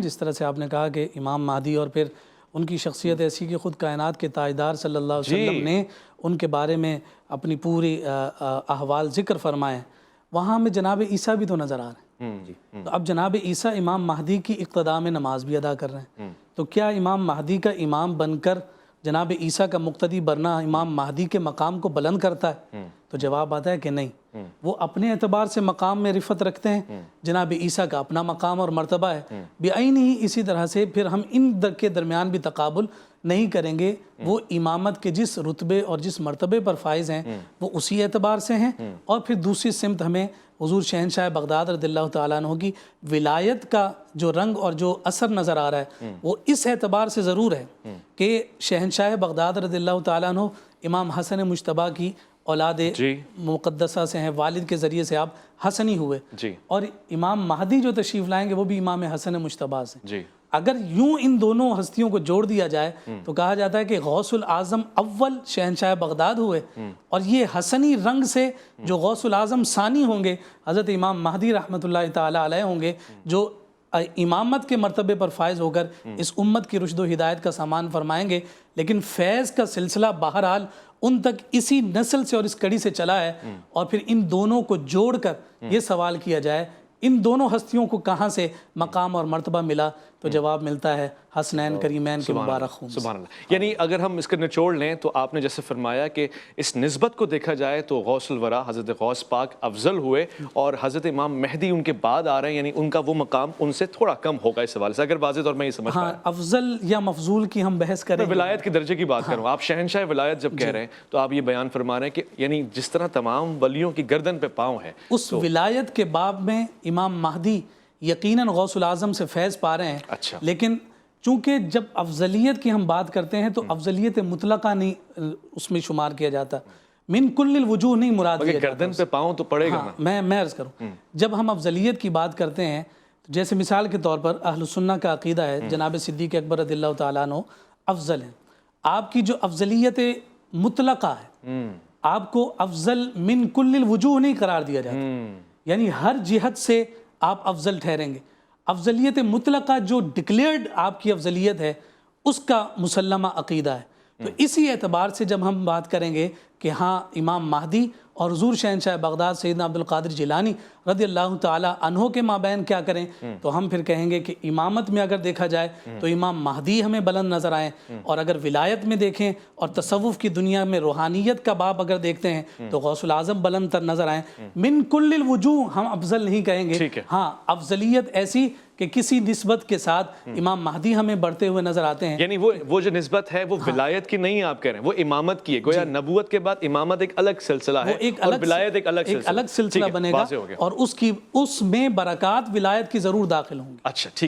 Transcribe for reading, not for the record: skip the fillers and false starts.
جس طرح سے آپ نے کہا کہ امام مہدی اور پھر ان کی شخصیت ایسی کہ خود کائنات کے تاجدار صلی اللہ علیہ وسلم نے ان کے بارے میں اپنی پوری احوال ذکر فرمائے، وہاں ہمیں جناب عیسیٰ بھی تو نظر آ رہے ہیں۔ تو اب جناب عیسیٰ امام مہدی کی اقتداء میں نماز بھی ادا کر رہے ہیں، تو کیا امام مہدی کا امام بن کر جناب عیسیٰ کا مقتدی بننا امام مہدی کے مقام کو بلند کرتا ہے؟ تو جواب آتا ہے کہ نہیں، وہ اپنے اعتبار سے مقام میں رفعت رکھتے ہیں، جناب عیسیٰ کا اپنا مقام اور مرتبہ ہے، بعین ہی اسی طرح سے پھر ہم ان کے درمیان بھی تقابل نہیں کریں گے۔ وہ امامت کے جس رتبے اور جس مرتبے پر فائز ہیں وہ اسی اعتبار سے ہیں، اور پھر دوسری سمت ہمیں حضور شہنشاہ بغداد رضی اللہ تعالیٰ عنہ کی ولایت کا جو رنگ اور جو اثر نظر آ رہا ہے وہ اس اعتبار سے ضرور ہے کہ شہنشاہ بغداد رضی اللہ تعالیٰ عنہ امام حسن مجتبیٰ کی اولاد مقدسہ سے ہیں، والد کے ذریعے سے آپ حسنی ہوئے، اور امام مہدی جو تشریف لائیں گے وہ بھی امام حسن مجتبیٰ سے۔ اگر یوں ان دونوں ہستیوں کو جوڑ دیا جائے تو کہا جاتا ہے کہ غوث العظم اول شہنشاہ بغداد ہوئے، اور یہ حسنی رنگ سے جو غوث العظم ثانی ہوں گے حضرت امام مہدی رحمۃ اللہ تعالیٰ علیہ ہوں گے، جو امامت کے مرتبے پر فائز ہو کر اس امت کی رشد و ہدایت کا سامان فرمائیں گے۔ لیکن فیض کا سلسلہ بہرحال ان تک اسی نسل سے اور اس کڑی سے چلا ہے، اور پھر ان دونوں کو جوڑ کر یہ سوال کیا جائے ان دونوں ہستیوں کو کہاں سے مقام اور مرتبہ ملا، تو جواب ملتا ہے حسنین کریمین کے مبارک خون سے۔ سبحان اللہ۔ یعنی اگر ہم اس کا نچوڑ لیں تو آپ نے جیسے فرمایا کہ اس نسبت کو دیکھا جائے تو غوث الورا حضرت غوث پاک افضل ہوئے، اور حضرت امام مہدی ان کے بعد آ رہے ہیں، یعنی ان کا وہ مقام ان سے تھوڑا کم ہوگا اس حوالے سے، اگر واضح طور میں یہ سمجھ پائیں۔ افضل یا مفضول کی ہم بحث کریں، میں ولایت کے درجے کی بات کروں، آپ شہنشاہ ولایت جب کہہ رہے ہیں تو آپ یہ بیان فرما رہے ہیں کہ یعنی جس طرح تمام ولیوں کی گردن پہ پاؤں ہے، اس ولایت کے باب میں امام مہدی یقیناً غوث العظم سے فیض پا رہے ہیں، لیکن چونکہ جب افضلیت کی ہم بات کرتے ہیں تو افضلیت مطلقہ نہیں اس میں شمار کیا جاتا، من کل الوجوہ نہیں مراد لیا جاتا۔ گردن پہ پاؤں تو پڑے گا نا۔ میں عرض کروں، جب ہم افضلیت کی بات کرتے ہیں، جیسے مثال کے طور پر اہل سنہ کا عقیدہ ہے جناب صدیق اکبر رضی اللہ تعالیٰ عنہ افضل ہیں، آپ کی جو افضلیت مطلقہ ہے آپ کو افضل من کل الوجوہ نہیں قرار دیا جاتا، یعنی ہر جہت سے آپ افضل ٹھہریں گے۔ افضلیت مطلقہ جو ڈکلیئرڈ آپ کی افضلیت ہے اس کا مسلمہ عقیدہ ہے، تو اسی اعتبار سے جب ہم بات کریں گے کہ ہاں امام مہدی اور حضور شہنشاہ بغداد سیدنا عبد القادر جیلانی رضی اللہ تعالی عنہ کے مابین کیا کریں، تو ہم پھر کہیں گے کہ امامت میں اگر دیکھا جائے تو امام مہدی ہمیں بلند نظر آئیں، اور اگر ولایت میں دیکھیں اور تصوف کی دنیا میں روحانیت کا باب اگر دیکھتے ہیں تو غوث العظم بلند تر نظر آئیں۔ من کل الوجوہ ہم افضل نہیں کہیں گے، ہاں افضلیت ایسی کہ کسی نسبت کے ساتھ امام مہدی ہمیں بڑھتے ہوئے نظر آتے ہیں، یعنی وہ جو نسبت ہے وہ ولایت کی نہیں آپ کہہ رہے ہیں، وہ امامت کی ہے، گویا نبوت کے بعد امامت ایک الگ سلسلہ ہے اور ولایت ایک الگ سلسلہ بنے گا، اور اس میں برکات ولایت کی ضرور داخل ہوں گی۔ اچھا ٹھیک